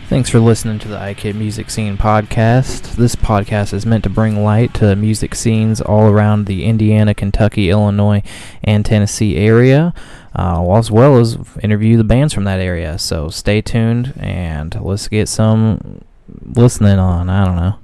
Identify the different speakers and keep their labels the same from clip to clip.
Speaker 1: Thanks for listening to the IKIT Music Scene podcast. This podcast is meant to bring light to music scenes all around the Indiana, Kentucky, Illinois, and Tennessee area, as well as interview the bands from that area. So stay tuned and let's get some listening on. I don't know.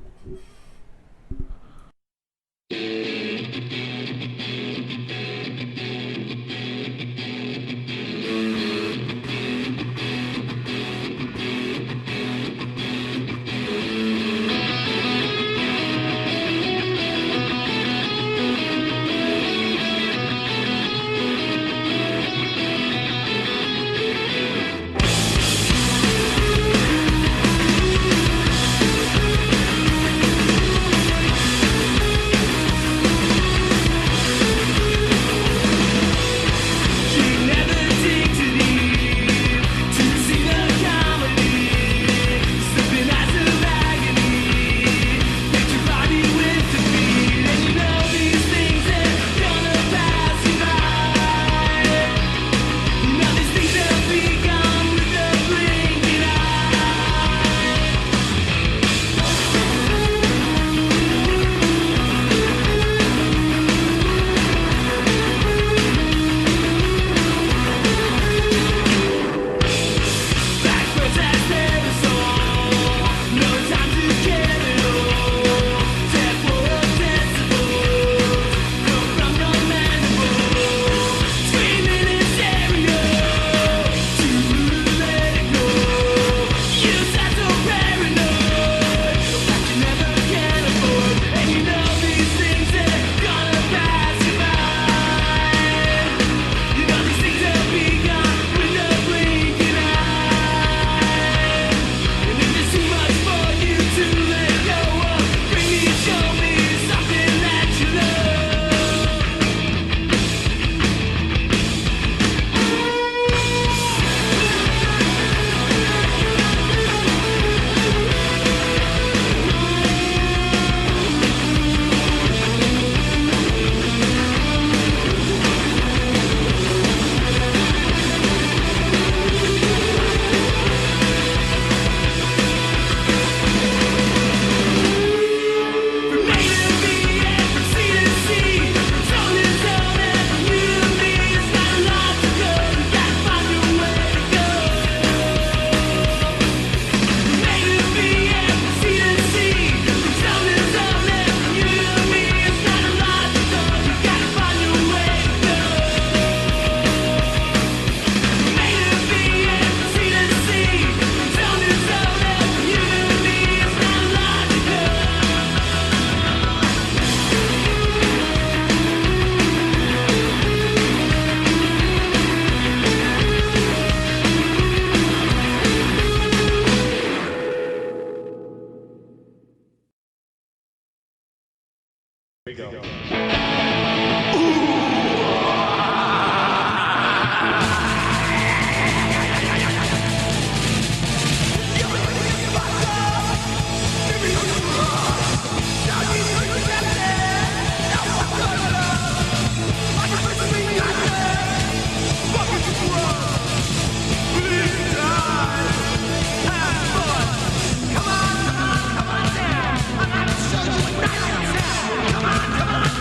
Speaker 2: Come on,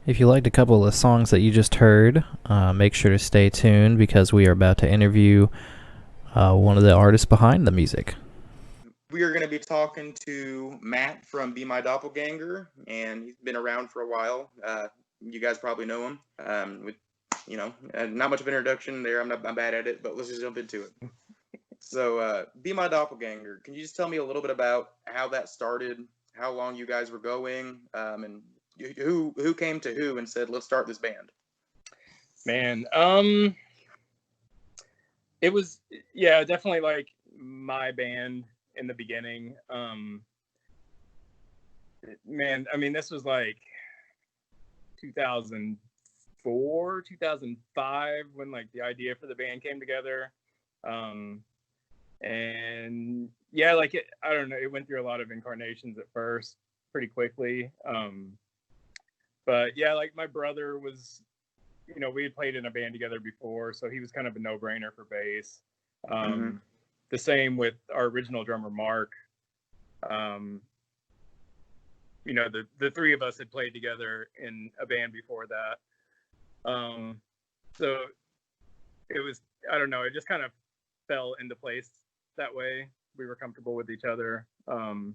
Speaker 1: If you liked a couple of the songs that you just heard, make sure to stay tuned because we are about to interview one of the artists behind the music.
Speaker 2: We are going to be talking to Matt from Be My Doppelganger, and he's been around for a while. You guys probably know him. With not much of an introduction there. I'm bad at it, but let's just jump into it. So, Be My Doppelganger. Can you just tell me a little bit about how that started, how long you guys were going, and who came to who and said, let's start this band?
Speaker 3: Man, it was, definitely like my band in the beginning. Man, I mean, this was like 2004, 2005 when like the idea for the band came together. And yeah, like I don't know, it went through a lot of incarnations at first pretty quickly. But yeah, like my brother was, we had played in a band together before, so he was kind of a no-brainer for bass. the same with our original drummer, Mark. You know, the three of us had played together in a band before that. So it was, I don't know, it just kind of fell into place that way. We were comfortable with each other. And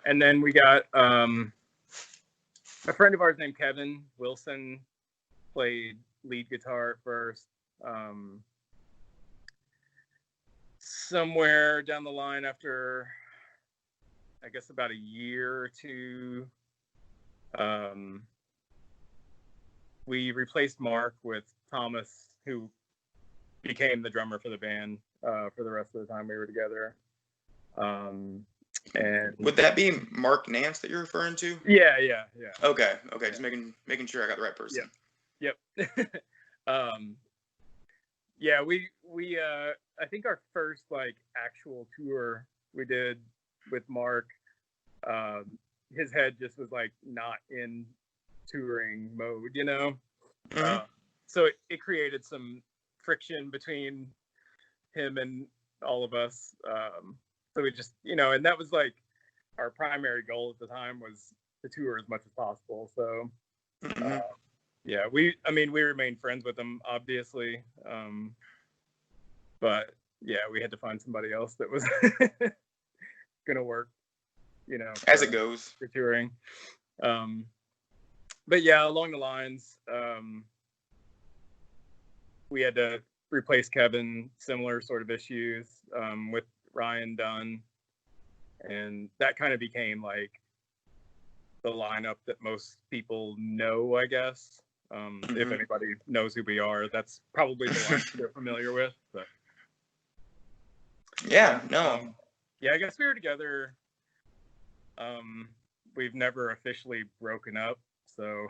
Speaker 3: then we got a friend of ours named Kevin Wilson, played lead guitar at first. Somewhere down the line, after I guess about a year or two, we replaced Mark with Thomas, who became the drummer for the band for the rest of the time we were together. And
Speaker 2: would that be Mark Nance that you're referring to?
Speaker 3: Yeah.
Speaker 2: Okay. Just making sure I got the right person.
Speaker 3: Yep. Yeah, we I think our first like actual tour we did with Mark, his head just was like not in touring mode, you know. So it created some friction between him and all of us. So we just, you know, and that was like our primary goal at the time, was to tour as much as possible. So yeah, we remained friends with him, obviously. But yeah, we had to find somebody else that was gonna work, you know,
Speaker 2: as it goes,
Speaker 3: for touring. But yeah, along the lines, we had to replace Kevin, similar sort of issues, with Ryan Dunn, and that kind of became like the lineup that most people know, I guess. If anybody knows who we are, that's probably the lineup they're familiar with. But
Speaker 2: yeah,
Speaker 3: I guess we were together. We've never officially broken up, so.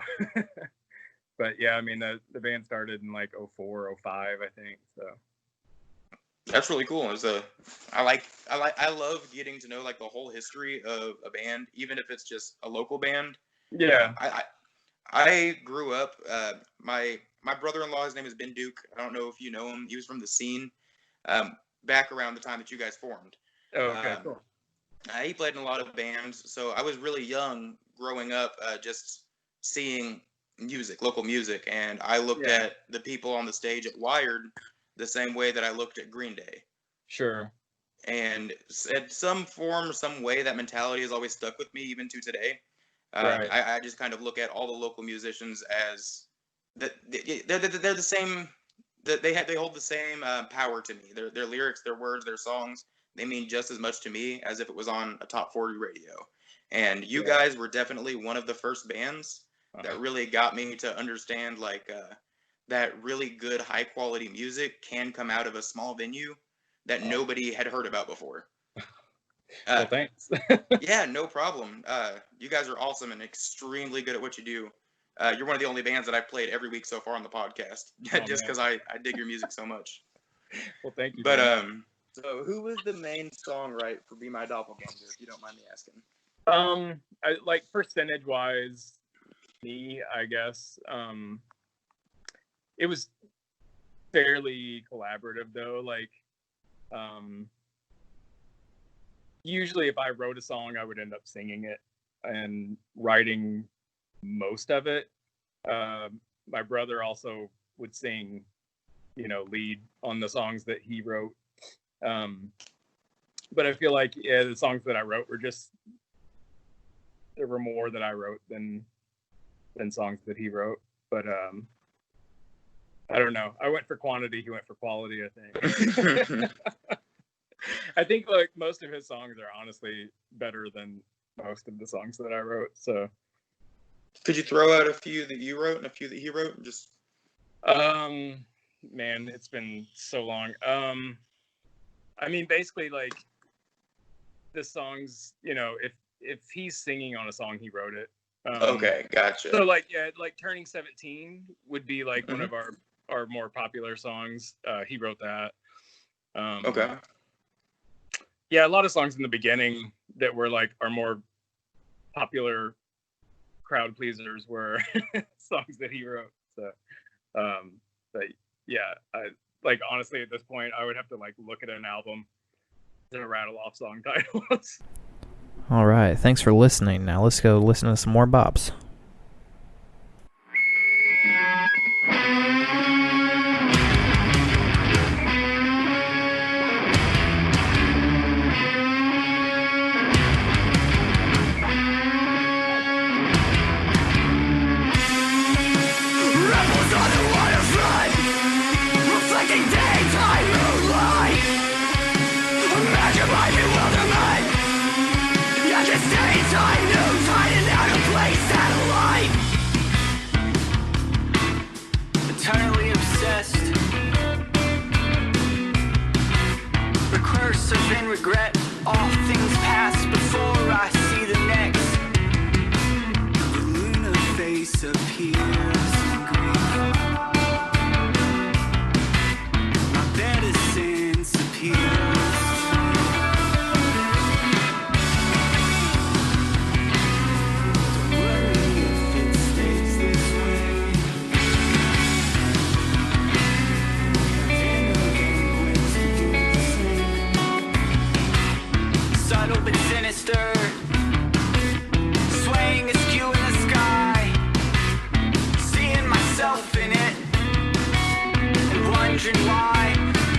Speaker 3: But yeah, I mean, the band started in like 04, 05, I think. So
Speaker 2: that's really cool. I love getting to know like the whole history of a band, even if it's just a local band.
Speaker 3: Yeah.
Speaker 2: I grew up. My brother-in-law, his name is Ben Duke. I don't know if you know him. He was from the scene back around the time that you guys formed.
Speaker 3: Oh, okay, cool.
Speaker 2: He played in a lot of bands, so I was really young growing up, just seeing local music, and I looked at the people on the stage at Wired the same way that I looked at Green Day.
Speaker 3: Sure.
Speaker 2: And at some form, some way, that mentality has always stuck with me even to today.
Speaker 3: Right.
Speaker 2: I just kind of look at all the local musicians as they're the same. They hold the same power to me. Their lyrics, their words, their songs, they mean just as much to me as if it was on a top 40 radio. And you guys were definitely one of the first bands that really got me to understand like that really good high quality music can come out of a small venue that nobody had heard about before.
Speaker 3: Well, thanks.
Speaker 2: Yeah, no problem. You guys are awesome and extremely good at what you do. You're one of the only bands that I've played every week so far on the podcast, just because I dig your music so much.
Speaker 3: Well, thank you.
Speaker 2: But so who was the main songwriter for Be My Doppelganger, if you don't mind me asking?
Speaker 3: I, like, percentage wise, me, I guess. It was fairly collaborative though. Like, usually if I wrote a song, I would end up singing it and writing most of it. My brother also would sing, you know, lead on the songs that he wrote. But I feel like the songs that I wrote were just, there were more that I wrote than songs that he wrote. But I don't know. I went for quantity. He went for quality, I think. I think like most of his songs are honestly better than most of the songs that I wrote. So
Speaker 2: could you throw out a few that you wrote and a few that he wrote? Just
Speaker 3: man, it's been so long. I mean, basically, like, the songs, you know, if he's singing on a song, he wrote it.
Speaker 2: Okay, gotcha.
Speaker 3: So like, yeah, like Turning 17 would be like one of our more popular songs. He wrote that.
Speaker 2: Okay.
Speaker 3: Yeah, a lot of songs in the beginning that were like our more popular crowd pleasers were songs that he wrote. So, but yeah, like honestly at this point I would have to like look at an album to rattle off song titles.
Speaker 1: All right, thanks for listening. Now let's go listen to some more bops.
Speaker 4: Eternally obsessed, recursive in regret. All things pass before I see the next. The lunar face appears in green. My better sense appears. But sinister, swaying askew in the sky, seeing myself in it, and wondering why.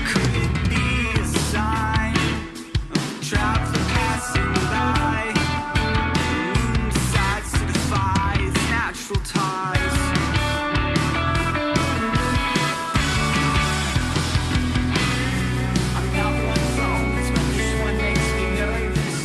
Speaker 4: Could it be a sign of the traveler passing by? The moon decides to defy its natural ties. I'm not one for always, but this one makes me nervous.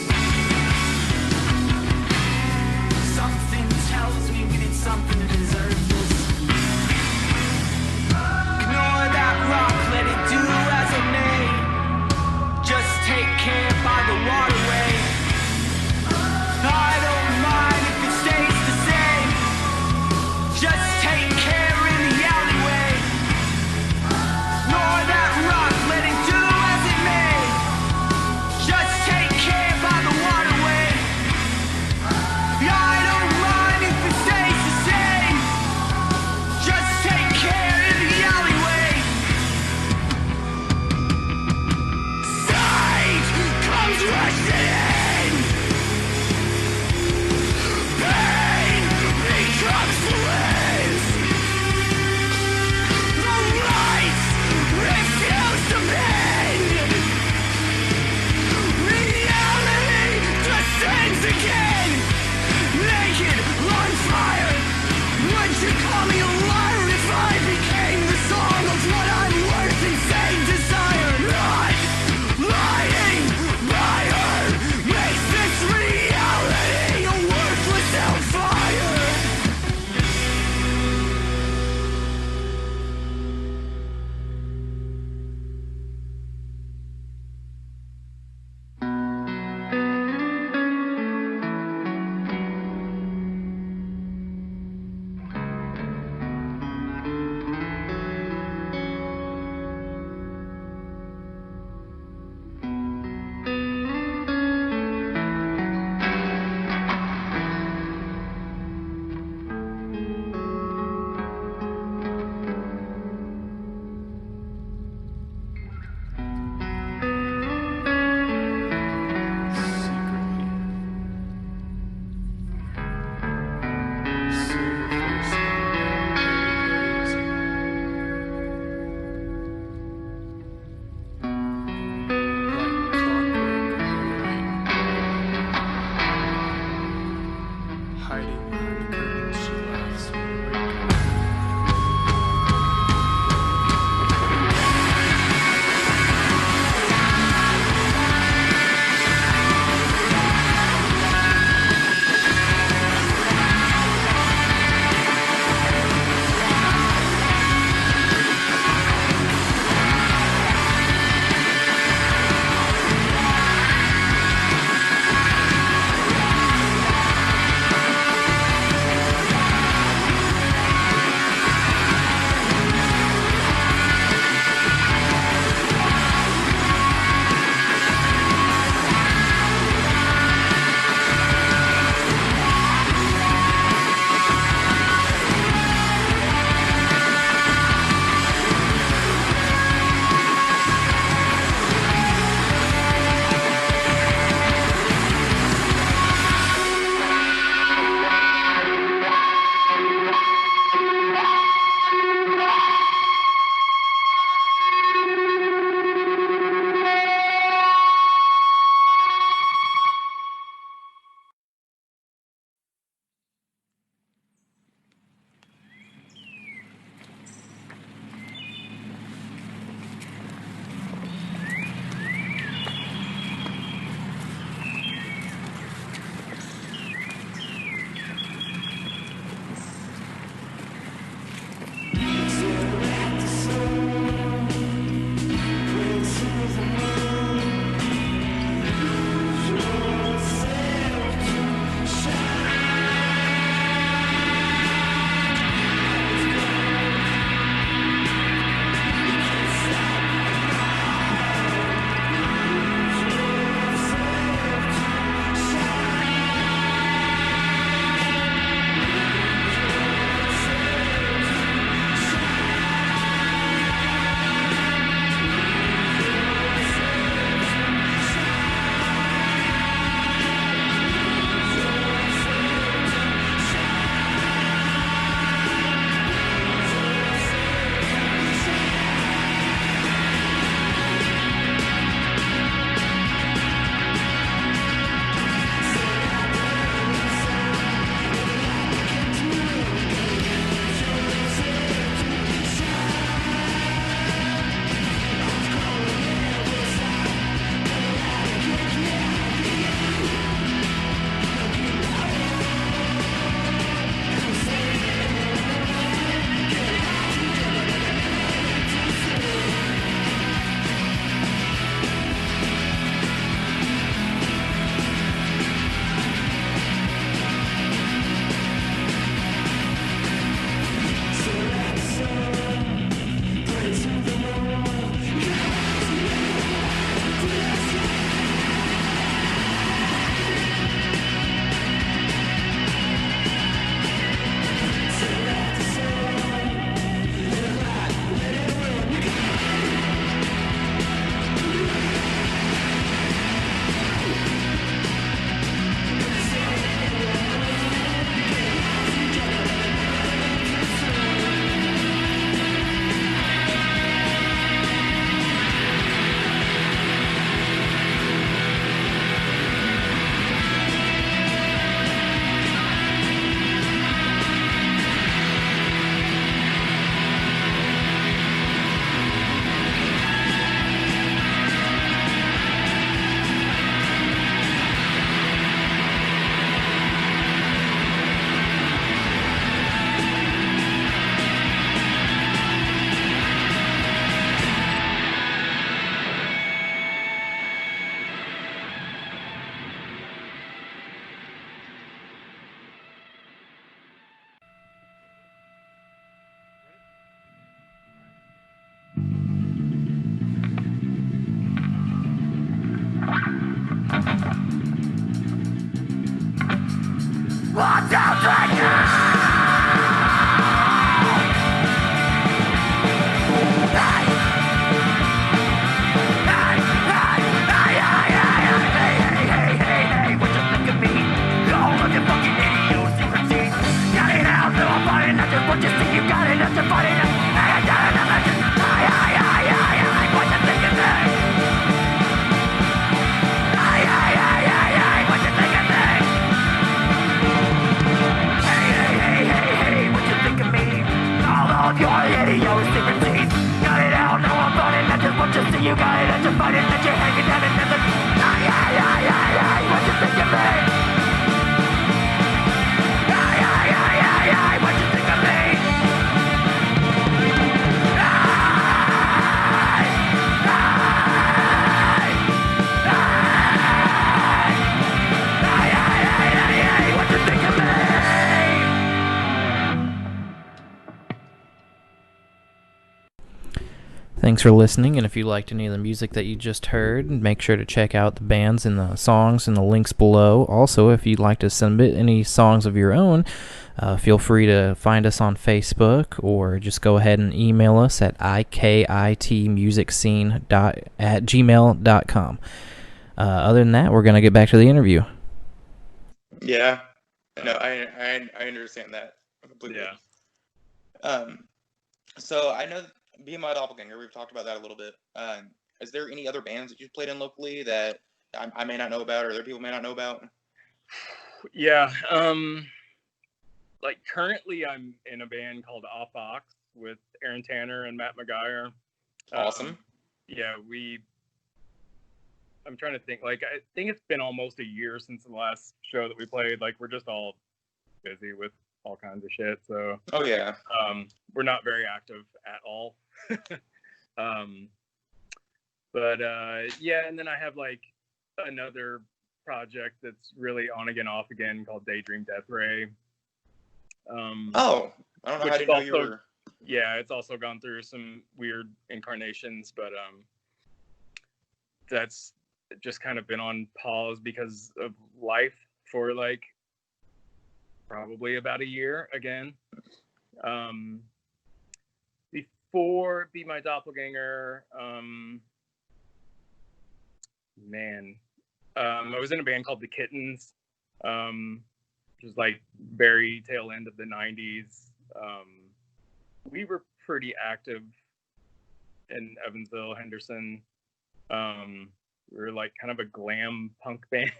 Speaker 4: What is that you're hanging down and never? What you think of me? What you think of me? What you think of me?
Speaker 1: Thanks for listening, and if you liked any of the music that you just heard, make sure to check out the bands and the songs and the links below. Also, if you'd like to submit any songs of your own, feel free to find us on Facebook, or just go ahead and email us at ikitmusicscene@gmail.com. Other than that, we're going to get back to the interview.
Speaker 2: Yeah. No, I understand that completely.
Speaker 3: Yeah.
Speaker 2: So I know Be My Doppelganger, we've talked about that a little bit. Is there any other bands that you've played in locally that I may not know about, or other people may not know about?
Speaker 3: Yeah. Like currently I'm in a band called Off Ox with Aaron Tanner and Matt McGuire.
Speaker 2: Awesome.
Speaker 3: Yeah, I'm trying to think, like, I think it's been almost a year since the last show that we played. Like, we're just all busy with all kinds of shit. So,
Speaker 2: Oh, yeah.
Speaker 3: we're not very active at all. Yeah, and then I have like another project that's really on again, off again called Daydream Deathray.
Speaker 2: Oh, I don't know. I didn't know you were.
Speaker 3: Yeah, it's also gone through some weird incarnations, but that's just kind of been on pause because of life for like probably about a year again. Before Be My Doppelganger, I was in a band called The Kittens, which was like very tail end of the 90s. We were pretty active in Evansville, Henderson. We were like kind of a glam punk band,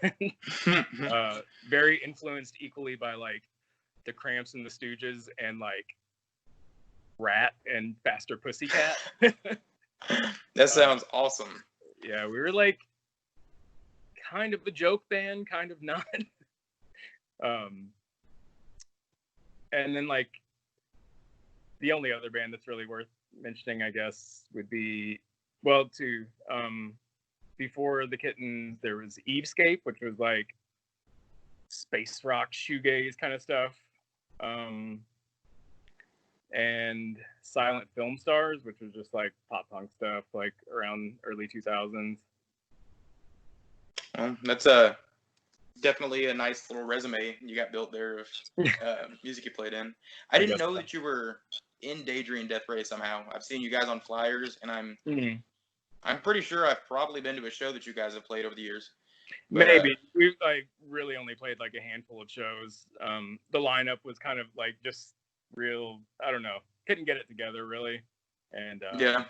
Speaker 3: very influenced equally by like the Cramps and the Stooges and like Rat and Faster Pussycat.
Speaker 2: That sounds awesome.
Speaker 3: Yeah, we were like kind of a joke band, kind of not. And then like the only other band that's really worth mentioning, I guess, would be, well, before The Kittens, there was Evescape, which was like space rock shoegaze kind of stuff. And Silent Film Stars, which was just like pop punk stuff, like around early 2000s.
Speaker 2: Well, that's definitely a nice little resume you got built there of music you played in. I didn't know that you were in Daydream Deathray somehow. I've seen you guys on flyers, and I'm pretty sure I've probably been to a show that you guys have played over the years. But,
Speaker 3: maybe we really only played like a handful of shows. The lineup was kind of like just real, I don't know, couldn't get it together really, and
Speaker 2: yeah,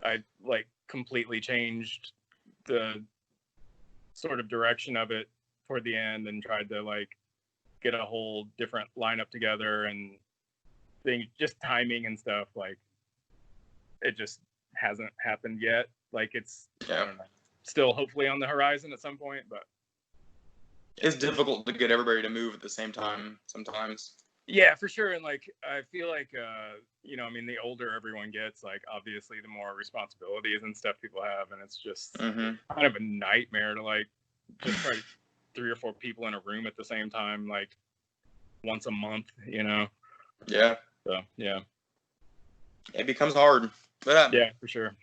Speaker 3: I like completely changed the sort of direction of it toward the end and tried to like get a whole different lineup together, and just timing and stuff, like it just hasn't happened yet. Like it's I don't know, still hopefully on the horizon at some point, but
Speaker 2: it's difficult to get everybody to move at the same time sometimes.
Speaker 3: Yeah, for sure. And like I feel like I mean, the older everyone gets, like obviously the more responsibilities and stuff people have, and it's just kind of a nightmare to like just try 3 or 4 people in a room at the same time, like once a month,
Speaker 2: Yeah.
Speaker 3: So yeah,
Speaker 2: it becomes hard. But
Speaker 3: yeah, for sure.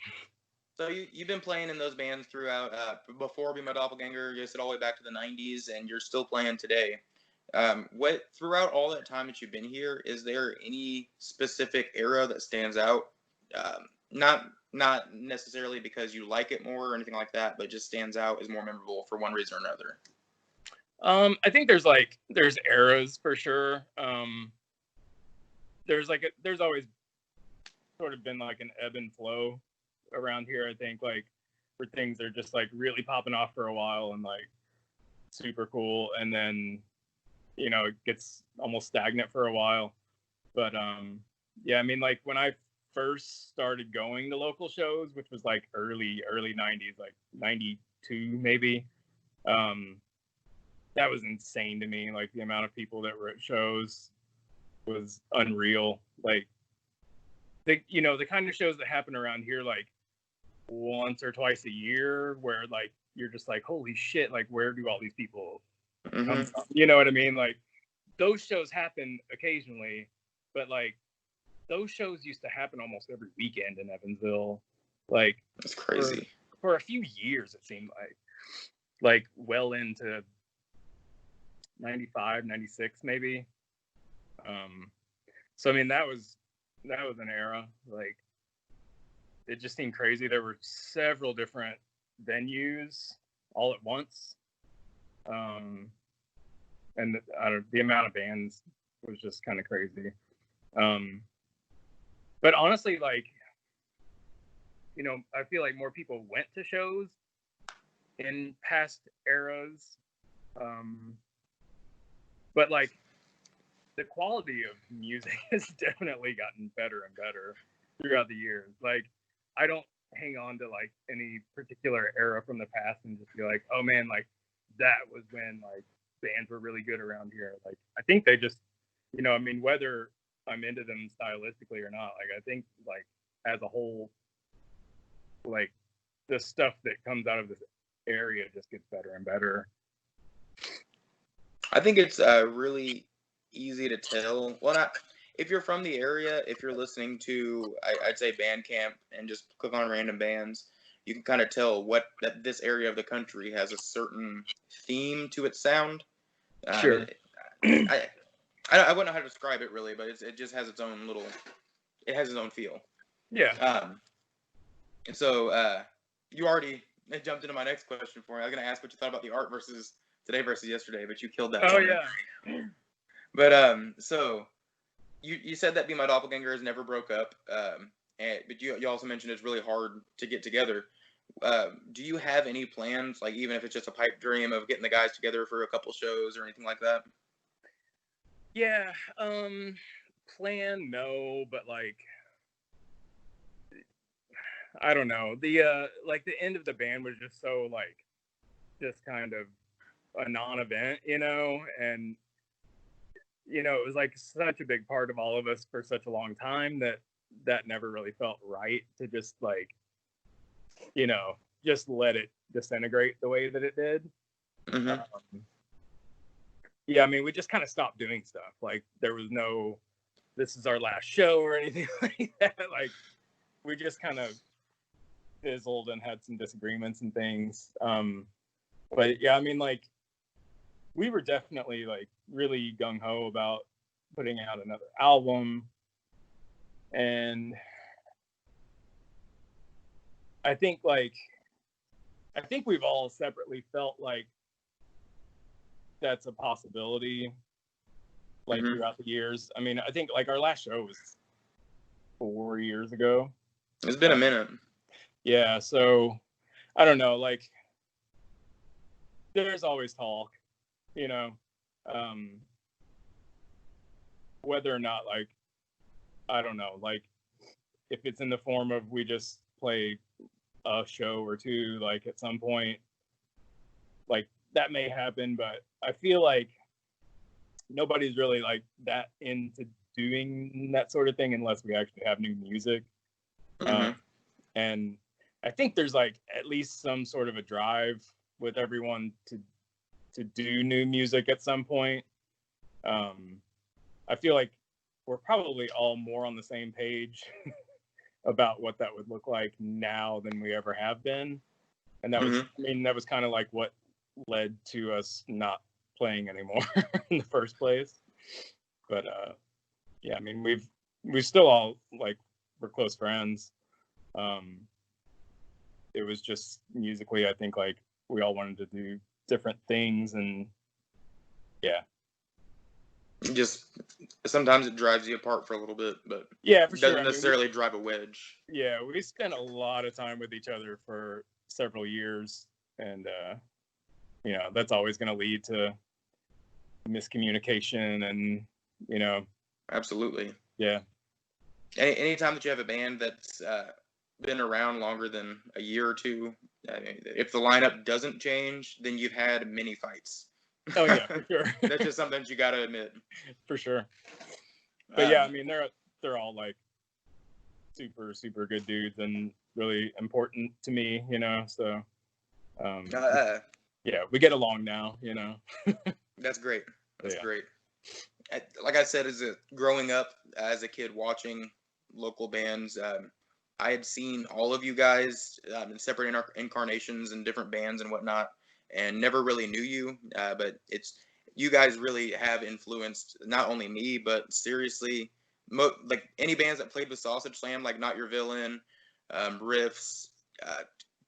Speaker 2: So you've been playing in those bands throughout, before Be My Doppelganger, you said all the way back to the 90s, and you're still playing today. Throughout all that time that you've been here, is there any specific era that stands out? Not necessarily because you like it more or anything like that, but just stands out as more memorable for one reason or another.
Speaker 3: I think there's eras for sure. There's always sort of been like an ebb and flow around here, I think, like where things are just like really popping off for a while and like super cool, and then it gets almost stagnant for a while. But yeah, I mean, like when I first started going to local shows, which was like early 90s, like 92 maybe. That was insane to me. Like the amount of people that were at shows was unreal. Like the kind of shows that happen around here like once or twice a year, where like you're just like, holy shit, like where do all these people come from? You know what I mean? Like those shows happen occasionally, but like those shows used to happen almost every weekend in Evansville. Like
Speaker 2: That's crazy.
Speaker 3: For a few years, it seemed like well into 95, 96 maybe. So I mean that was an era. Like it just seemed crazy. There were several different venues all at once. And the amount of bands was just kind of crazy. But honestly, like, I feel like more people went to shows in past eras. But like the quality of music has definitely gotten better and better throughout the years. Like I don't hang on to like any particular era from the past and just be like, oh man, like that was when like bands were really good around here. Like I think they just, I mean, whether I'm into them stylistically or not, like I think like as a whole, like the stuff that comes out of this area just gets better and better.
Speaker 2: I think it's really easy to tell. Well, not if you're from the area, if you're listening to, I'd say Bandcamp and just click on random bands, you can kind of tell that this area of the country has a certain theme to its sound.
Speaker 3: Sure.
Speaker 2: I wouldn't know how to describe it really, but it just has its own it has its own feel.
Speaker 3: Yeah.
Speaker 2: And so you already jumped into my next question for me. I was going to ask what you thought about the art versus today versus yesterday, but you killed that.
Speaker 3: Oh yeah.
Speaker 2: But so you said that Be My Doppelganger has never broke up, but you also mentioned it's really hard to get together. Do you have any plans, like even if it's just a pipe dream, of getting the guys together for a couple shows or anything like that?
Speaker 3: Yeah, plan no, but like I don't know. The like the end of the band was just so like just kind of a non-event, and it was like such a big part of all of us for such a long time that never really felt right to just like just let it disintegrate the way that it did. Yeah, I mean, we just kind of stopped doing stuff. Like there was no, this is our last show or anything like that. Like we just kind of fizzled and had some disagreements and things. But yeah, I mean, like we were definitely like really gung ho about putting out another album, and I think we've all separately felt like that's a possibility, like throughout the years. I mean, I think like our last show was 4 years ago.
Speaker 2: It's been a minute.
Speaker 3: Yeah, so I don't know, like there's always talk, whether or not, like, I don't know, like if it's in the form of we just play a show or two, like at some point, like that may happen, but I feel like nobody's really like that into doing that sort of thing unless we actually have new music. And I think there's like at least some sort of a drive with everyone to do new music at some point. I feel like we're probably all more on the same page about what that would look like now than we ever have been. And that was, I mean, that was kind of like what led to us not playing anymore in the first place. But yeah, I mean, we've still all like, we're close friends. It was just musically, I think like we all wanted to do different things, and yeah.
Speaker 2: Just sometimes it drives you apart for a little bit, but
Speaker 3: yeah, for
Speaker 2: it doesn't
Speaker 3: sure.
Speaker 2: necessarily drive a wedge.
Speaker 3: Yeah, we spent a lot of time with each other for several years, and that's always going to lead to miscommunication, and
Speaker 2: Absolutely.
Speaker 3: Yeah.
Speaker 2: anytime that you have a band that's been around longer than a year or two, I mean, if the lineup doesn't change, then you've had many fights.
Speaker 3: Oh yeah, for sure.
Speaker 2: That's just something that you got to admit.
Speaker 3: For sure. But yeah, I mean, they're all like super, super good dudes and really important to me, you know. So yeah, we get along now, you know.
Speaker 2: That's great. That's
Speaker 3: Yeah.
Speaker 2: great. Like I said, growing up as a kid watching local bands, I had seen all of you guys in separate incarnations and different bands and whatnot, and never really knew you. But you guys really have influenced not only me, but seriously, like any bands that played with Sausage Slam, like Not Your Villain, Riffs,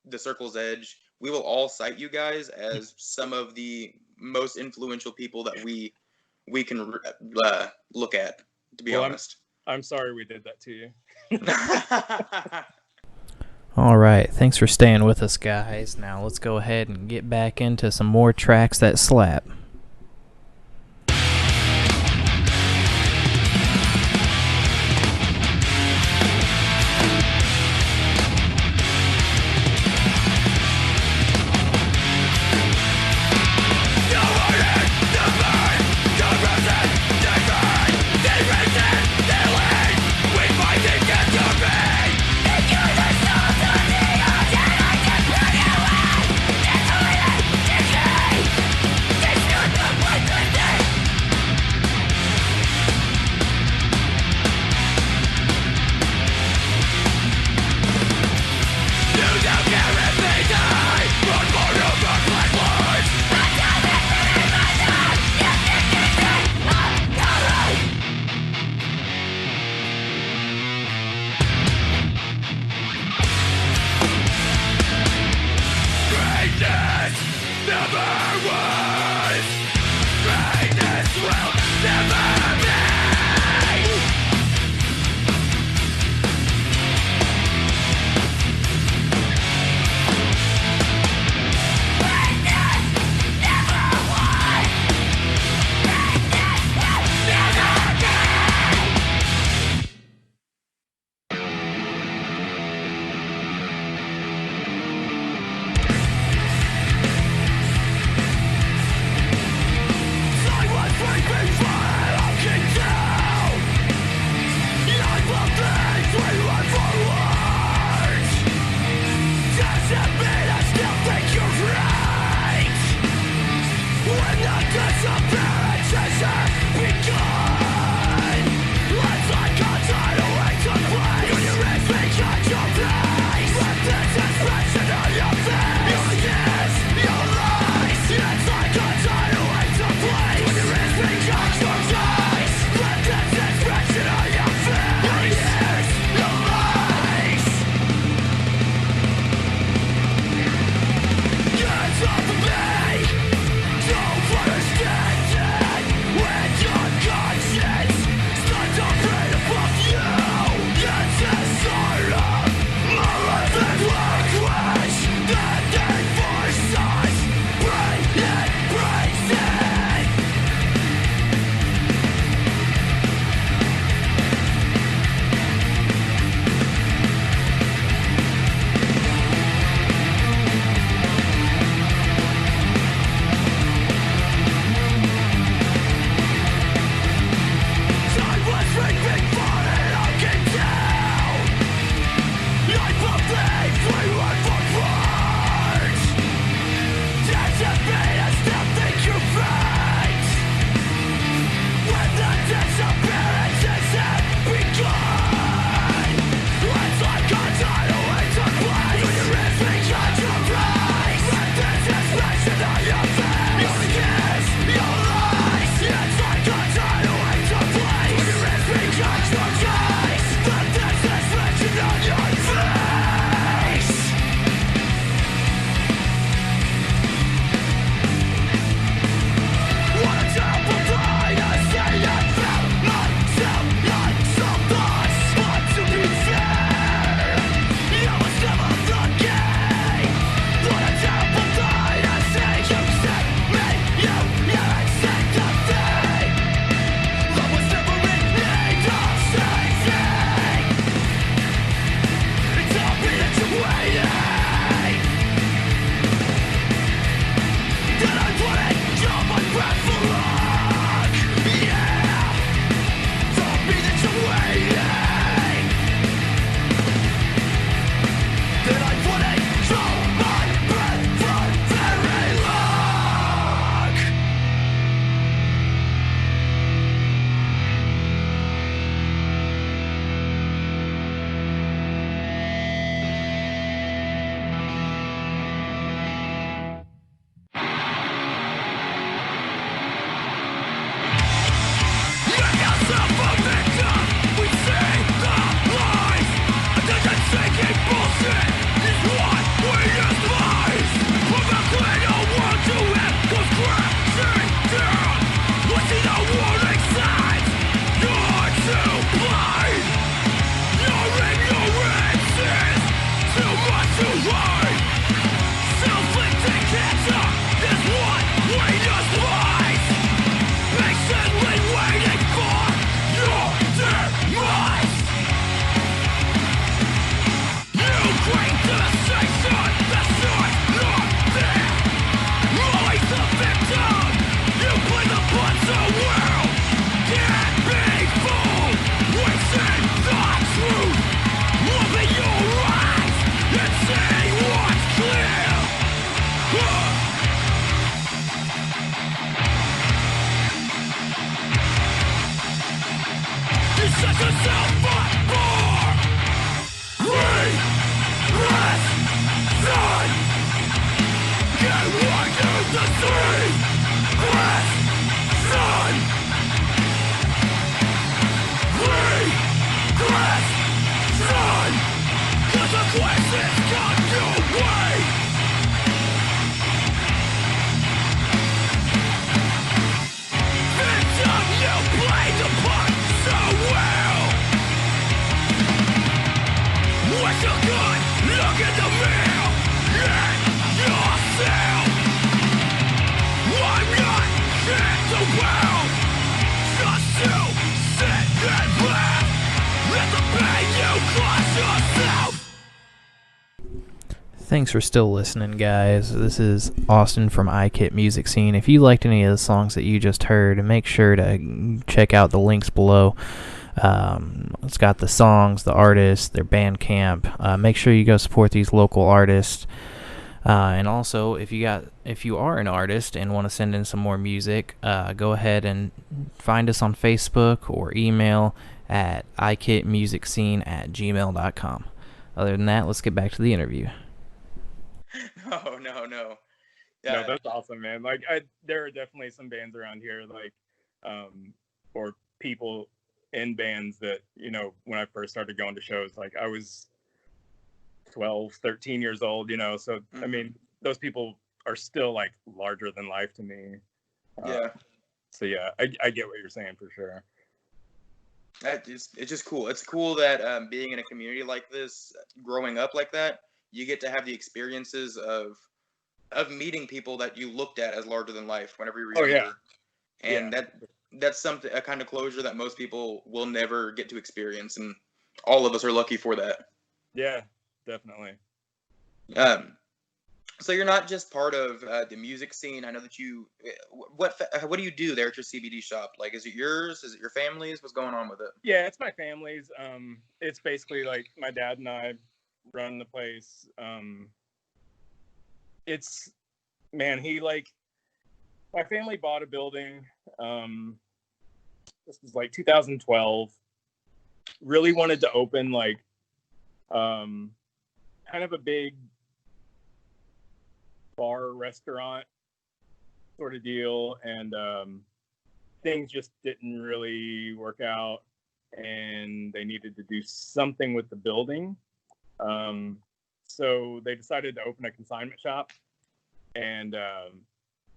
Speaker 2: The Circle's Edge. We will all cite you guys as some of the most influential people that we can look at, to be honest.
Speaker 3: I'm sorry we did that to you.
Speaker 1: All right, thanks for staying with us, guys. Now let's go ahead and get back into some more tracks that slap.
Speaker 5: Destroy
Speaker 1: thanks for still listening, guys. This is Austin from IKIT Music Scene. If you liked any of the songs that you just heard, make sure to check out the links below. It's got the songs, the artists, their Bandcamp. Make sure you go support these local artists. And also, if you are an artist and want to send in some more music, go ahead and find us on Facebook or email at ikitmusicscene@gmail.com. Other than that, let's get back to the interview.
Speaker 2: No.
Speaker 3: No, that's awesome, man. Like, there are definitely some bands around here, like, or people in bands that, you know, when I first started going to shows, like, I was 12, 13 years old, you know, so, I mean, those people are still, like, larger than life to me.
Speaker 2: Yeah.
Speaker 3: So, yeah, I get what you're saying for sure.
Speaker 2: It's just cool. It's cool that being in a community like this, growing up like that, you get to have the experiences of meeting people that you looked at as larger than life whenever you were younger. And that's something, a kind of closure that most people will never get to experience, and all of us are lucky for that.
Speaker 3: Yeah, definitely.
Speaker 2: So you're not just part of the music scene. I know that what do you do there at your CBD shop? Like, is it yours? Is it your family's? What's going on with it?
Speaker 3: Yeah, it's my family's. It's basically like my dad and I run the place. It's, man, my family bought a building. This was like 2012. Really wanted to open like kind of a big bar restaurant sort of deal, and things just didn't really work out, and they needed to do something with the building. So they decided to open a consignment shop, and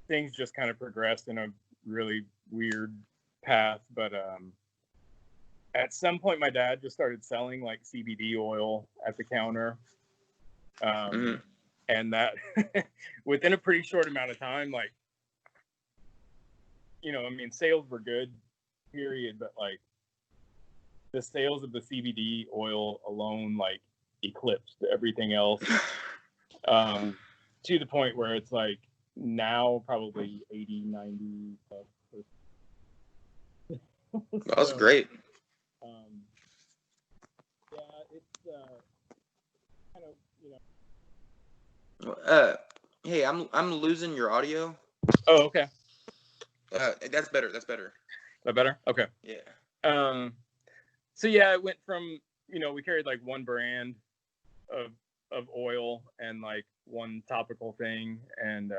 Speaker 3: things just kind of progressed in a really weird path. But at some point, my dad just started selling like CBD oil at the counter. And that within a pretty short amount of time, like, you know, I mean, sales were good, period, but like the sales of the CBD oil alone, like, eclipsed everything else, to the point where it's like now probably 80, 90.
Speaker 2: That's great.
Speaker 3: Yeah, it's kind of, you know.
Speaker 2: Hey, I'm losing your audio.
Speaker 3: Oh, okay.
Speaker 2: That's better. That's better.
Speaker 3: That better? Okay.
Speaker 2: Yeah.
Speaker 3: So yeah, it went from, you know, we carried like one brand of oil and like one topical thing, and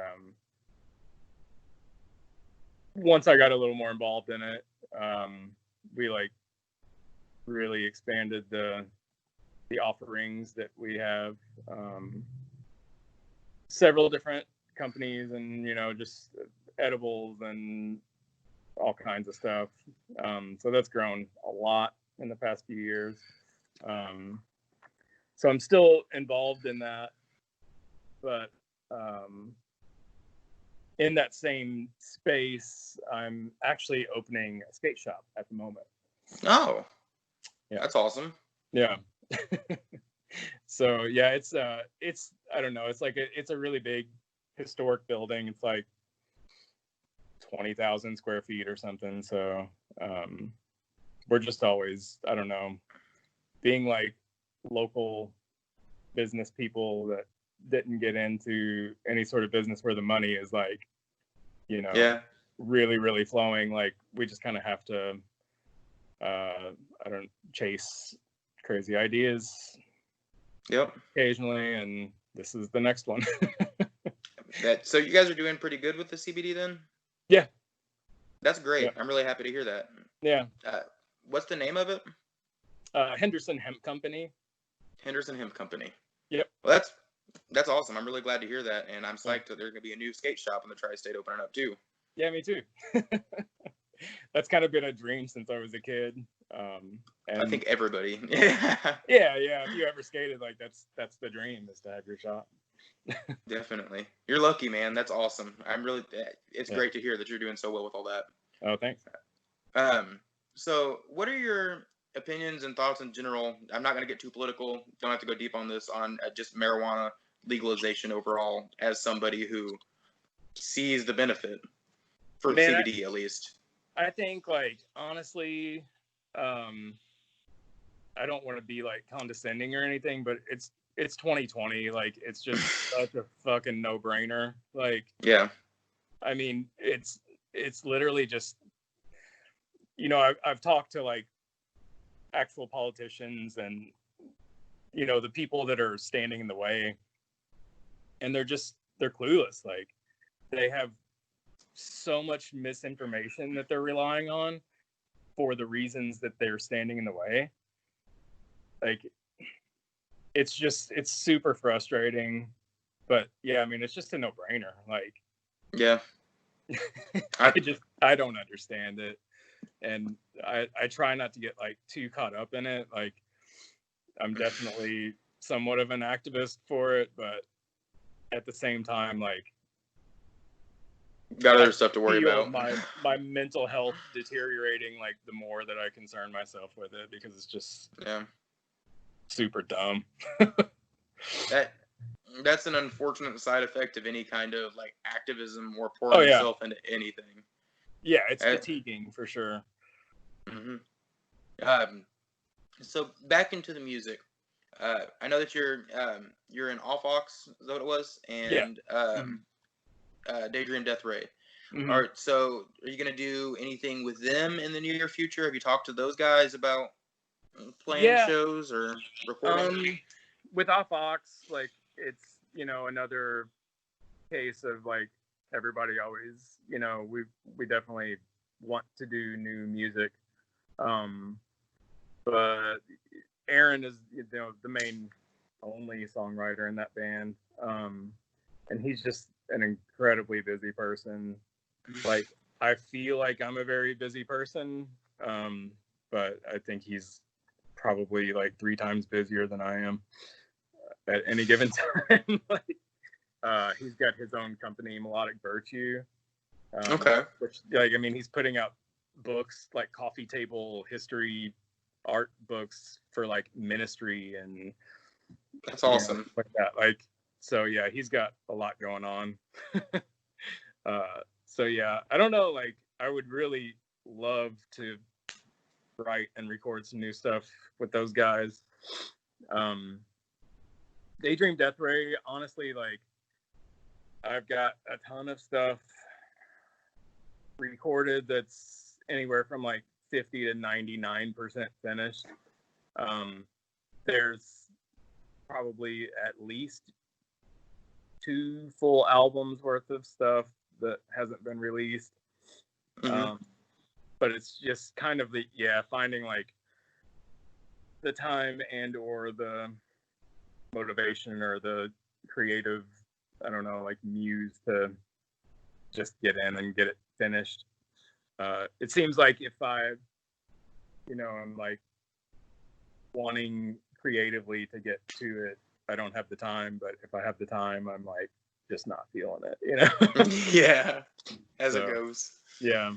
Speaker 3: once I got a little more involved in it, we like really expanded the offerings that we have. Several different companies, and, you know, just edibles and all kinds of stuff. So that's grown a lot in the past few years. So I'm still involved in that, but in that same space, I'm actually opening a skate shop at the moment.
Speaker 2: Oh,
Speaker 3: yeah,
Speaker 2: that's awesome.
Speaker 3: Yeah. So yeah, it's I don't know, it's like it's a really big historic building. It's like 20,000 square feet or something. So we're just always, I don't know, being like local business people that didn't get into any sort of business where the money is like, you know, really, really flowing. Like, we just kind of have to chase crazy ideas.
Speaker 2: Yep.
Speaker 3: Occasionally, and this is the next one.
Speaker 2: So you guys are doing pretty good with the CBD then?
Speaker 3: Yeah.
Speaker 2: That's great.
Speaker 3: Yeah.
Speaker 2: I'm really happy to hear that.
Speaker 3: Yeah.
Speaker 2: What's the name of it?
Speaker 3: Henderson Hemp Company.
Speaker 2: Henderson Hemp Company.
Speaker 3: Yep.
Speaker 2: Well, that's awesome. I'm really glad to hear that, and I'm psyched that there's going to be a new skate shop in the Tri-State opening up too.
Speaker 3: Yeah, me too. That's kind of been a dream since I was a kid. And
Speaker 2: I think everybody.
Speaker 3: Yeah. If you ever skated, like, that's the dream, is to have your shop.
Speaker 2: Definitely. You're lucky, man. That's awesome. It's great to hear that you're doing so well with all that.
Speaker 3: Oh, thanks.
Speaker 2: So what are your opinions and thoughts in general? I'm not going to get too political. Don't have to go deep on this, on just marijuana legalization overall as somebody who sees the benefit for
Speaker 3: Man,
Speaker 2: CBD at least.
Speaker 3: I think, like, honestly, I don't want to be like condescending or anything, but it's 2020. Like, it's just such a fucking no-brainer. Like,
Speaker 2: Yeah.
Speaker 3: I mean, it's literally just, you know, I've talked to like actual politicians and, you know, the people that are standing in the way, and they're clueless. Like, they have so much misinformation that they're relying on for the reasons that they're standing in the way. Like, it's super frustrating, but yeah, I mean, it's just a no-brainer. Like,
Speaker 2: Yeah.
Speaker 3: I don't understand it, and I try not to get like too caught up in it. Like, I'm definitely somewhat of an activist for it, but at the same time, like,
Speaker 2: got other stuff to worry
Speaker 3: feel
Speaker 2: about.
Speaker 3: my mental health deteriorating, like, the more that I concern myself with it, because it's just super dumb.
Speaker 2: That's an unfortunate side effect of any kind of like activism or pouring yourself into anything.
Speaker 3: Yeah, it's fatiguing for sure.
Speaker 2: Mm-hmm. So back into the music. I know that you're in Off-Ox, is that what it was? And Daydream, Deathray.
Speaker 3: Mm-hmm.
Speaker 2: All right, so are you gonna do anything with them in the near future? Have you talked to those guys about playing shows or recording?
Speaker 3: With Off-Ox, like, it's, you know, another case of like everybody always, you know, we definitely want to do new music, but Aaron is, you know, the main only songwriter in that band, and he's just an incredibly busy person. Like, I feel like I'm a very busy person, but I think he's probably like 3 times busier than I am at any given time. Like, he's got his own company, Melodic Virtue. Which, like, I mean, he's putting out books like coffee table history art books for like ministry and
Speaker 2: that's awesome.
Speaker 3: You know, like that. Like, so yeah, he's got a lot going on. So yeah, I don't know, like, I would really love to write and record some new stuff with those guys. Daydream, Deathray, honestly, like, I've got a ton of stuff recorded that's anywhere from like 50 to 99% finished. There's probably at least 2 full albums worth of stuff that hasn't been released. But it's just kind of finding like the time and or the motivation or the creative, I don't know, like, muse to just get in and get it finished. It seems like if I, you know, I'm like wanting creatively to get to it, I don't have the time, but if I have the time, I'm like just not feeling it, you know?
Speaker 2: Yeah, as it goes.
Speaker 3: Yeah.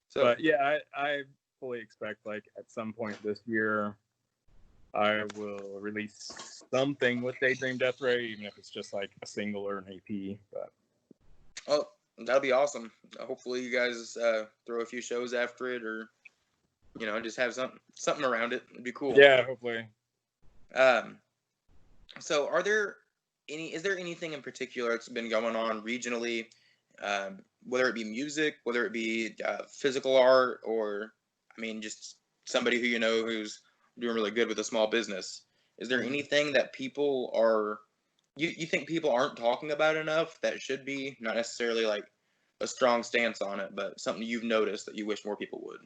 Speaker 2: So,
Speaker 3: but yeah, I fully expect, like, at some point this year, I will release something with Daydream, Deathray, even if it's just like a single or an EP. But
Speaker 2: oh, that'll be awesome. Hopefully you guys throw a few shows after it, or, you know, just have something around it. It'd be cool.
Speaker 3: Yeah, hopefully.
Speaker 2: So is there anything in particular that's been going on regionally, whether it be music, whether it be physical art, or, I mean, just somebody who you know who's doing really good with a small business? Is there anything that people are, you think people aren't talking about enough that should be, not necessarily like a strong stance on it, but something you've noticed that you wish more people would?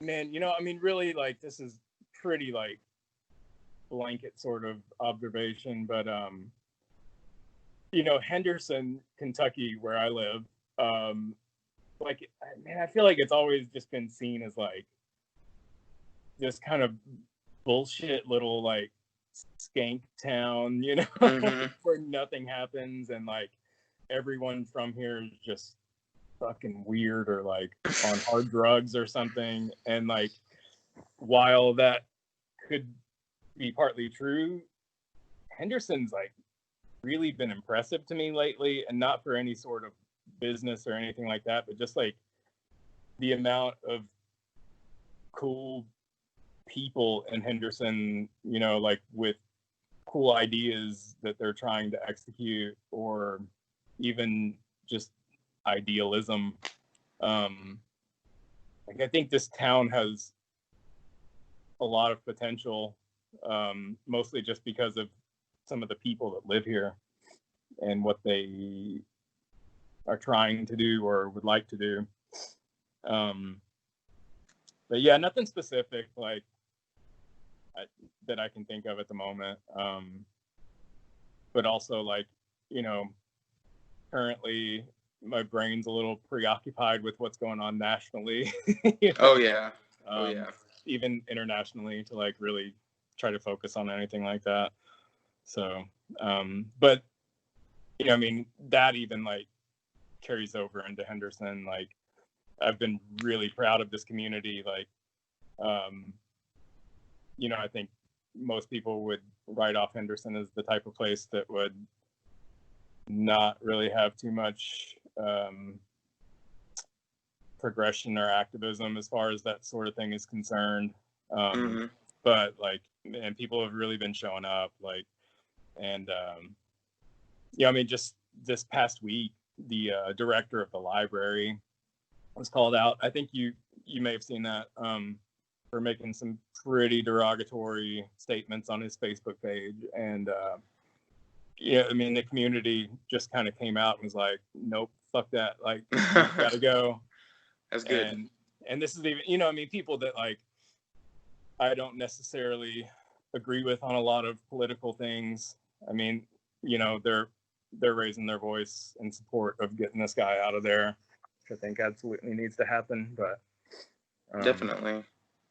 Speaker 3: Man, you know, I mean, really, like, this is pretty like blanket sort of observation, but you know, Henderson, Kentucky, where I live, like, man, I feel like it's always just been seen as like this kind of bullshit little like skank town, you know, where nothing happens, and like everyone from here is just fucking weird or like on hard drugs or something. And like, while that could be partly true, Henderson's like really been impressive to me lately, and not for any sort of business or anything like that, but just like the amount of cool people in Henderson, you know, like with cool ideas that they're trying to execute, or even just idealism. Like I think this town has a lot of potential, mostly just because of some of the people that live here and what they are trying to do or would like to do. But yeah, nothing specific like that I can think of at the moment. But also like, you know, currently my brain's a little preoccupied with what's going on nationally. You know?
Speaker 2: Oh yeah.
Speaker 3: Even internationally, to like really try to focus on anything like that. So, but you know, I mean, that even like carries over into Henderson. Like, I've been really proud of this community. Like, you know, I think most people would write off Henderson as the type of place that would not really have too much progression or activism as far as that sort of thing is concerned. But like, man, people have really been showing up. Like, and yeah, I mean, just this past week, the director of the library was called out. I think you may have seen that, for making some pretty derogatory statements on his Facebook page. And yeah, I mean, the community just kind of came out and was like, nope, fuck that. Like, gotta go.
Speaker 2: That's good.
Speaker 3: And this is even, you know, I mean, people that like I don't necessarily agree with on a lot of political things. I mean, you know, they're raising their voice in support of getting this guy out of there, which I think absolutely needs to happen. But
Speaker 2: Definitely.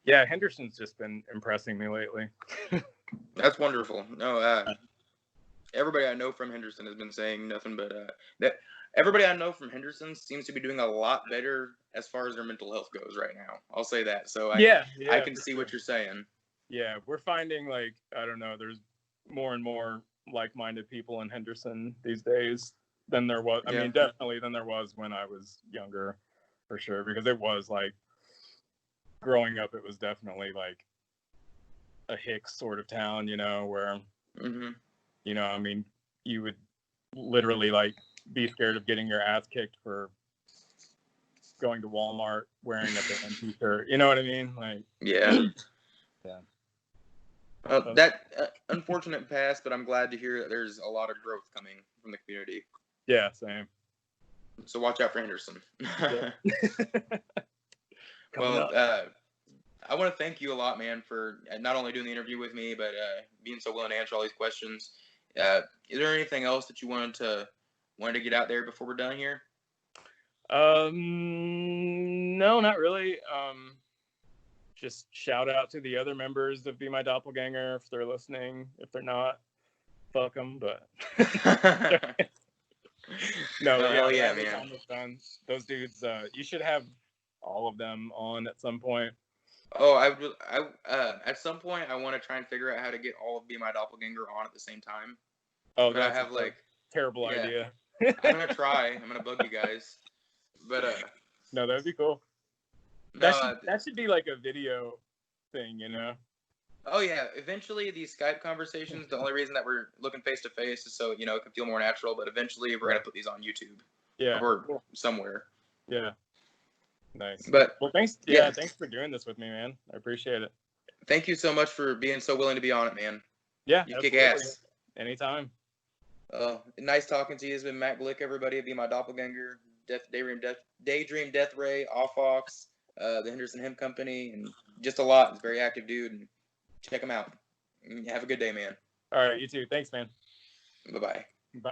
Speaker 3: Yeah, Henderson's just been impressing me lately.
Speaker 2: That's wonderful. No, everybody I know from Henderson has been saying nothing but that everybody I know from Henderson seems to be doing a lot better as far as their mental health goes right now. I'll say that. So I can see what you're saying.
Speaker 3: Yeah, we're finding like, I don't know, there's more and more like-minded people in Henderson these days than there was. I mean, definitely than there was when I was younger, for sure. Because it was like, growing up, it was definitely like a Hicks sort of town, you know, where, you know, I mean, you would literally like be scared of getting your ass kicked for going to Walmart wearing a band t-shirt. You know what I mean? Like,
Speaker 2: yeah.
Speaker 3: Yeah.
Speaker 2: That unfortunate past, but I'm glad to hear that there's a lot of growth coming from the community.
Speaker 3: Yeah, same.
Speaker 2: So watch out for Henderson.
Speaker 3: Yeah.
Speaker 2: Well, I want to thank you a lot, man, for not only doing the interview with me, but being so willing to answer all these questions. Is there anything else that you wanted to get out there before we're done here?
Speaker 3: No, not really. Just shout out to the other members of Be My Doppelganger if they're listening. If they're not, fuck them. But no, yeah, man. Done. Those dudes, you should have all of them on at some point.
Speaker 2: Oh, at some point I want to try and figure out how to get all of Be My Doppelganger on at the same time.
Speaker 3: Oh,
Speaker 2: but I have like
Speaker 3: terrible idea.
Speaker 2: I'm gonna try. I'm gonna bug you guys. But
Speaker 3: no, that'd be cool. That should be like a video thing, you know?
Speaker 2: Oh yeah. Eventually these Skype conversations, the only reason that we're looking face to face is so, you know, it can feel more natural, but eventually we're gonna put these on YouTube.
Speaker 3: Yeah.
Speaker 2: Or somewhere.
Speaker 3: Yeah. Nice.
Speaker 2: But
Speaker 3: well, thanks for doing this with me, man. I appreciate it.
Speaker 2: Thank you so much for being so willing to be on it, man.
Speaker 3: Yeah.
Speaker 2: You kick ass.
Speaker 3: Anytime.
Speaker 2: Nice talking to you. It's been Matt Glick, everybody. Be My Doppelganger, Daydream, Deathray, Off-Ox, the Henderson Hemp Company, and just a lot. He's a very active dude, and check him out. Have a good day, man.
Speaker 3: All right, you too. Thanks, man.
Speaker 2: Bye-bye.
Speaker 3: Bye.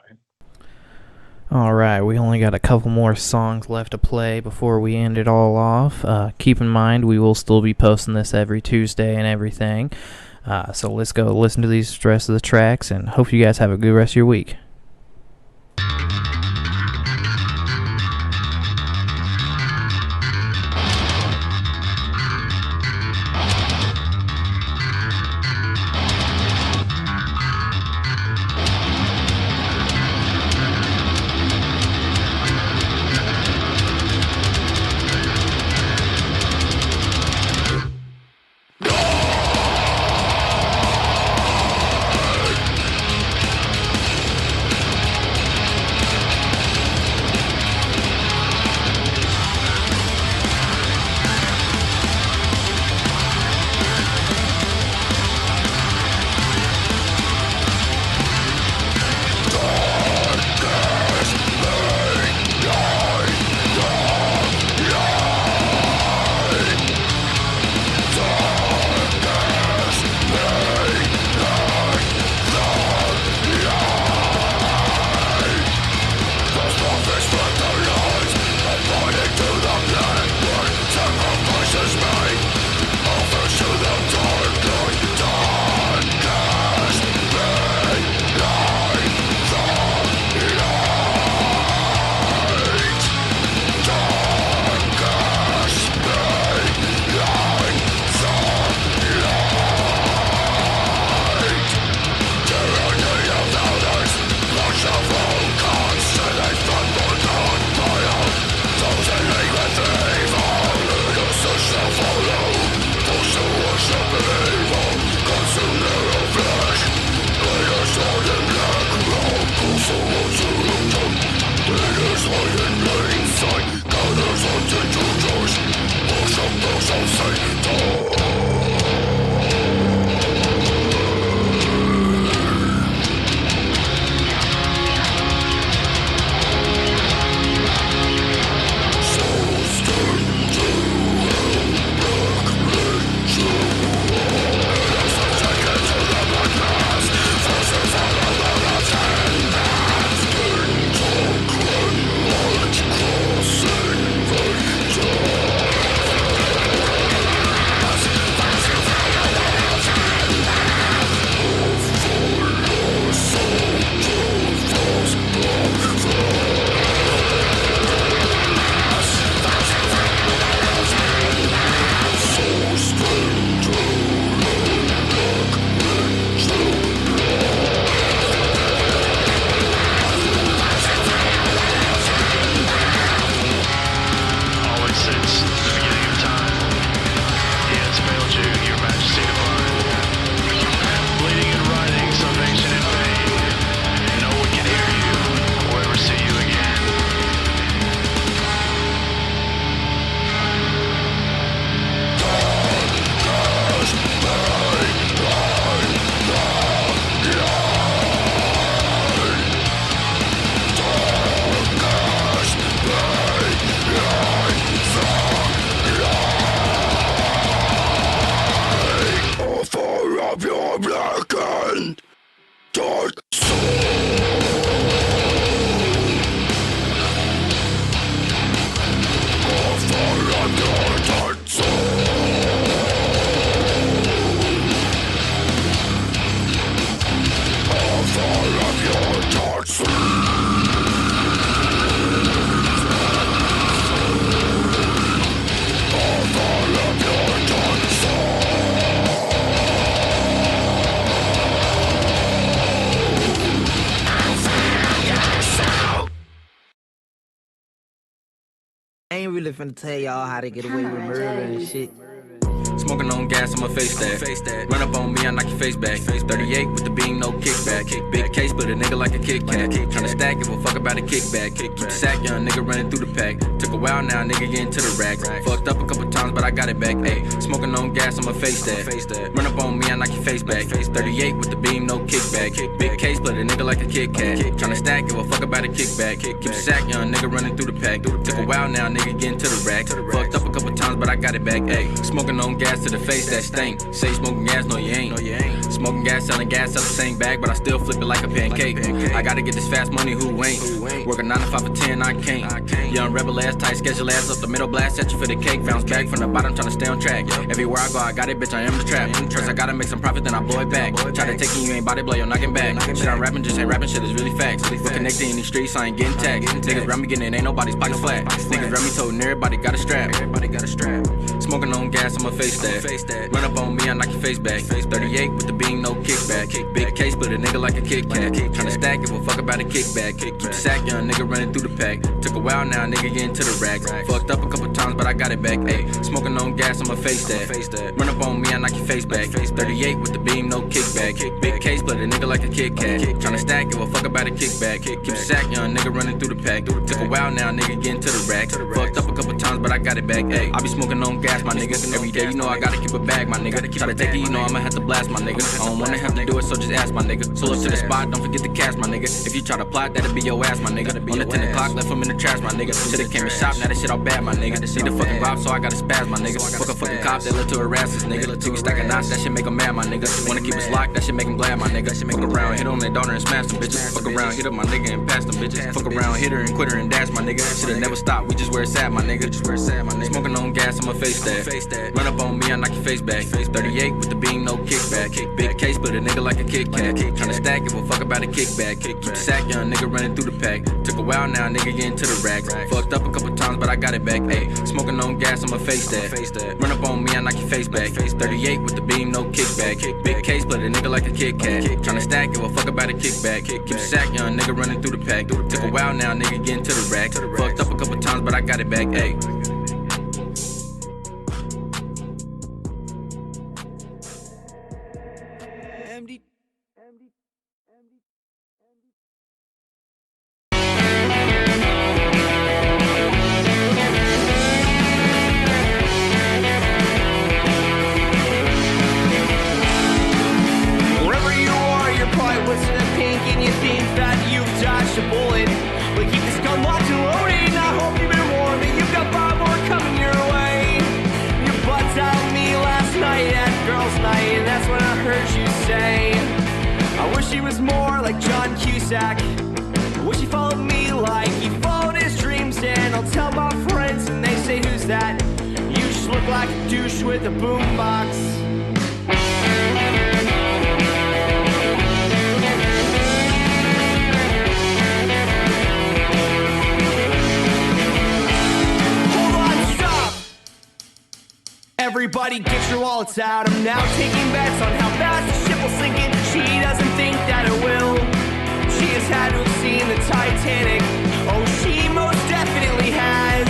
Speaker 1: Alright, we only got a couple more songs left to play before we end it all off. Keep in mind, we will still be posting this every Tuesday and everything. So let's go listen to these rest of the tracks, and hope you guys have a good rest of your week.
Speaker 5: second dark soul. Offer up your dark soul. Offer up your dark soul.
Speaker 6: I ain't really finna tell y'all how to get away with murder and shit.
Speaker 7: Smoking on gas, I'ma face that. Run up on me, I knock your face back. 38 with the beam, no kickback. Big case, but a nigga like a Kit Kat. Tryna stack, give a fuck about a kickback. Keep the sack, young nigga running through the pack. Took a while now, nigga getting to the rack. Fucked up a couple times, but I got it back. Ayy, smoking on gas, I'ma face that. Run up on me, I knock your face back. 38 with the beam, no kickback. Big case, but a nigga like a Kit Kat. Tryna stack, give a fuck about a kickback. Keep the sack, young nigga running through the pack. Took a while now, nigga getting to the rack. Fucked up a couple times, but I got it back. Ayy, smoking on gas to the face that stink. Say smoking gas, no you ain't. Smoking gas, selling gas out the same bag, but I still flip it like a pancake. I gotta get this fast money, who ain't? Working 9 to 5 for 10, I can't. Young rebel ass, tight schedule ass up the middle, blast at you for the cake. Bounce back from the bottom, tryna stay on track. Everywhere I go, I got it, bitch, I am the trap. First I gotta make some profit, then I blow it back. Try to take it, you ain't body blow, you're knocking back. Shit I'm rapping, just ain't rapping, shit is really facts. We're connected in these streets, I ain't getting tagged. Niggas around me getting it, ain't nobody's pockets flat. Niggas around me told everybody got a strap. Smoking on gas, I'ma face that. Run up on me, I knock your face back. 38 with the beam, no kickback. Big case, but a nigga like a Kit Kat. Tryna stack, give a fuck about a kickback. Keep the sack, young nigga running through the pack. Took a while now, nigga getting to the rack. Fucked up a couple times, but I got it back. Ayy, smoking on gas, I'ma face that. Run up on me, I knock your face back. 38 with the beam, no kickback. Big case, but a nigga like a Kit Kat. Tryna stack, give a fuck about a kickback. Keep the sack, young nigga running through the pack. Took a while now, nigga getting to the rack. Fucked up a couple times, but I got it back. Ayy, I be smoking on gas, my nigga. Every day, you know I gotta keep a bag, my nigga. Try to take it, you know I'ma have to blast, my nigga. I don't wanna have to do it, so just ask, my nigga. Pull up to the spot, don't forget the cash, my nigga. If you try to plot, that'll be your ass, my nigga. On the 10 o'clock, left him in the trash, my nigga. Should've came and shop, now that shit all bad, my nigga. Need a fucking rob, so I gotta spaz, my nigga. Fuck a fucking cop, that led to harass us, nigga. Till we stack a notch, that shit make him mad, my nigga. Wanna keep us locked, that shit make him glad, my nigga. Fuck around, hit on their daughter and smash them bitches. Fuck around, hit up my nigga and pass them bitches. Fuck around, hit her and quit her and dash, my nigga. Should've never stopped, we just where it's at, my nigga. Smoking on gas, I'ma face that. Run up on me, I knock your face back. 38 with the beam, no kickback. Big case, but a nigga like a Kit Kat. Tryna stack, give a fuck about a kickback. Keep the sack, young nigga running through the pack. Took a while now, nigga getting to the rack. Fucked up a couple times, but I got it back. Ayy, smoking on gas, I'ma face that. Run up on me, I knock your face back. 38 with the beam, no kickback. Big case, but a nigga like a Kit Kat. Tryna stack, give a fuck about a kickback. Keep the sack, young nigga running through the pack. Took a while now, nigga getting to the rack. Fucked up a couple times, but I got it back. Ayy.
Speaker 4: Wherever you are, you're probably listening to Pink and you think that you've dodged a bullet. But keep the scum locked and loaded. I hope you've been warned that you've got 5 more coming your way. Your butt's out of me last night at girls' night, and that's when I heard you say, I wish he was more like John Cuesack. I wish he followed me like he followed his dreams. And I'll tell my friends, and they say, who's that? You just look like a douche with a boombox. Everybody get your wallets out. I'm now taking bets on how fast the ship will sink in. She doesn't think that it will. She has had to have seen the Titanic. Oh, she most definitely has.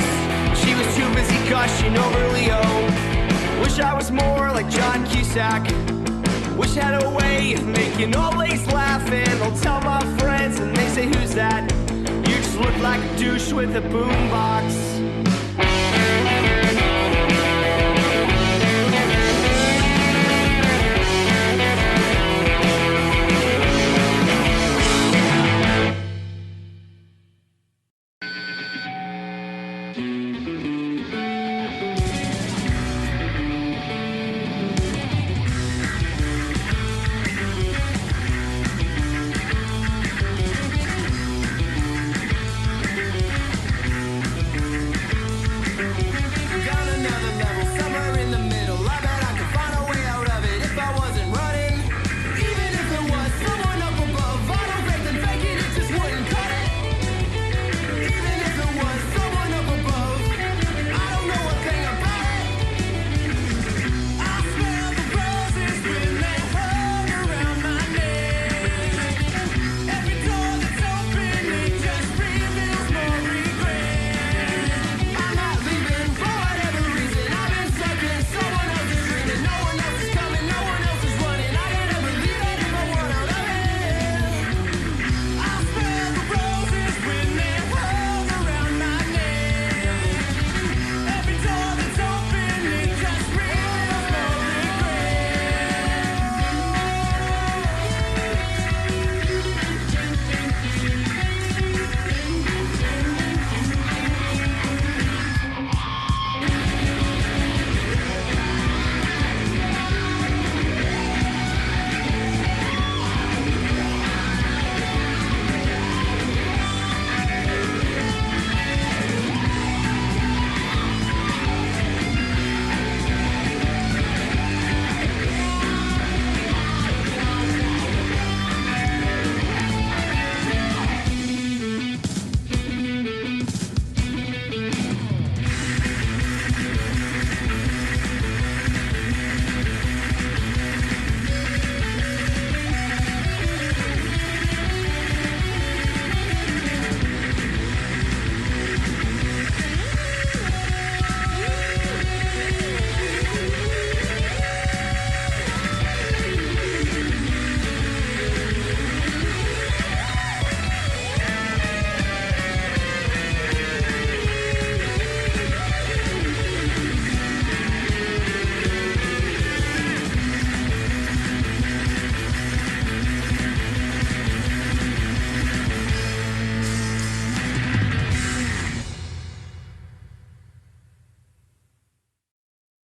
Speaker 4: She was too busy gushing over Leo. Wish I was more like John Cuesack. Wish I had a way of making old ladies laugh. And I'll tell my friends, and they say, who's that? You just look like a douche with a boombox.